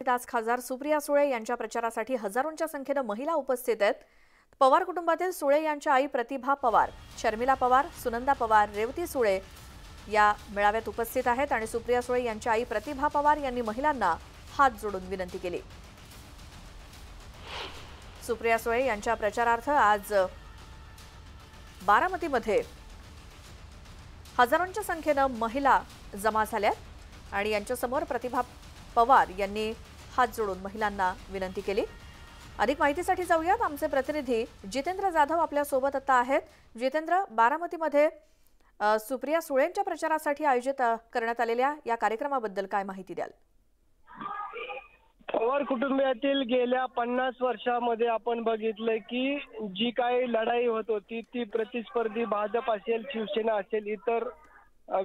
बारामतीत आज खासदार सुप्रिया सुळे यांच्या प्रचारासाठी हजारोंच्या संख्येने महिला उपस्थित आहेत। पवार कुटुंबातील सुळे यांच्या आई प्रतिभा पवार, शर्मिला पवार, सुनंदा पवार, रेवती सुळे या मेळाव्यात उपस्थित आहेत आणि सुप्रिया सुळे यांच्या आई प्रतिभा पवार यांनी महिलांना हात जोडून विनंती केली। सुप्रिया सुळे यांच्या प्रचारार्थ आज बारामतीमध्ये हजारोंच्या संख्येने महिला जमा झाल्यात आणि यांच्यासमोर प्रतिभा पवार यांनी हात जोडून महिलांना विनंती केली। अधिक माहितीसाठी जाऊयात, आमचे प्रतिनिधी जितेंद्र जाधव आपल्या सोबत आता आहेत। जितेंद्र, बारामतीमध्ये सुप्रिया सुळेंच्या प्रचारासाठी आयोजित करण्यात आलेल्या या कार्यक्रमाबद्दल काय माहिती द्याल? पवार कुटुंबातील गेल्या 50 वर्षांमध्ये आपण बघितलं की जी काही लढाई होत होती ती प्रतिस्पर्धी भाजप असेल, शिवसेना असेल, इतर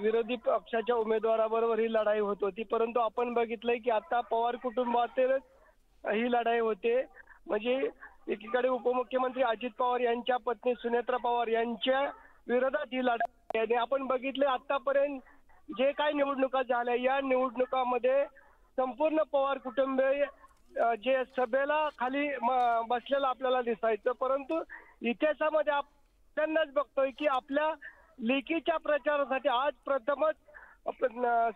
विरोधी पक्षाच्या उमेदवाराबरोबर ही लढाई होत होती। परंतु आपण बघितलंय की आता पवार कुटुंबातील ही लढाई होते। म्हणजे एकीकडे उपमुख्यमंत्री अजित पवार यांच्या पत्नी सुनेत्रा पवार यांच्या विरोधात ही लढाई आहे। आपण बघितले आतापर्यंत जे काही निवडणुका झाल्या या निवडणुकामध्ये संपूर्ण पवार कुटुंबीय जे सभेला खाली बसलेलं आपल्याला दिसायचं, परंतु इतिहासामध्ये आपणच बघतोय की आपल्या लेकीच्या प्रचारासाठी आज प्रथमच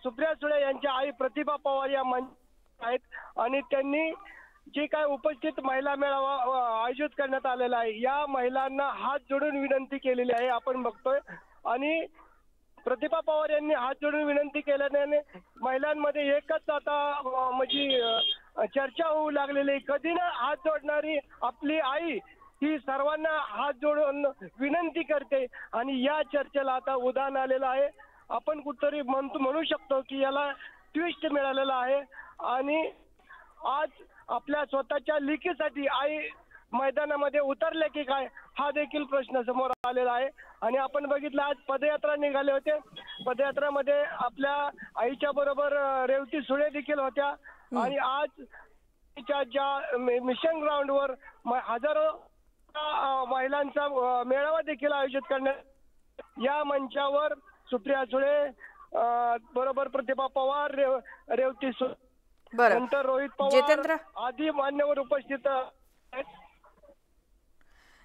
सुप्रिया सुळे यांच्या आई प्रतिभा पवार या मंच आहेत आणि त्यांनी जे काय उपस्थित महिला मेळावा आयोजित करण्यात आलेला आहे या महिलांना हात जोडून विनंती केलेली आहे आपण बघतोय। आणि प्रतिभा पवार यांनी हात जोडून विनंती केल्याने महिलांमध्ये एकच आता म्हणजे चर्चा होऊ लागलेली, कधी ना हात जोडणारी आपली आई ही सर्वांना हात जोडून विनंती करते आणि या चर्चेला आता उधाण आलेलं आहे। आपण कुठतरी म्हणू शकतो की याला ट्विस्ट मिळालेला आहे आणि आज आपल्या स्वतःच्या लेकीसाठी आई मैदानामध्ये उतरले की काय हा देखील प्रश्न समोर आलेला आहे। आणि आपण बघितलं आज पदयात्रा निघाले होते, पदयात्रामध्ये आपल्या आईच्या बरोबर रेवती सुळे देखील होत्या आणि आज ज्या मिशन ग्राउंडवर हजारो महिलांचा मेळावा देखील आयोजित करण्यात, या मंचावर सुप्रिया सुळे बरोबर प्रतिभा पवार, रेवती सुळे, नंतर रोहित पवार आदी मान्यवर उपस्थित आहेत।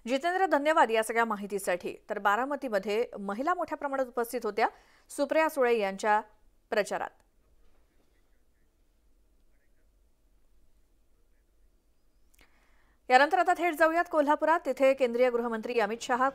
जितेंद्र, धन्यवाद या सगळ्या माहितीसाठी। तर बारामतीमध्ये महिला मोठ्या प्रमाणात उपस्थित होत्या सुप्रिया सुळे यांच्या प्रचारात। यानंतर आता थेट जाऊयात कोल्हापुरात, तिथे केंद्रीय गृहमंत्री अमित शहा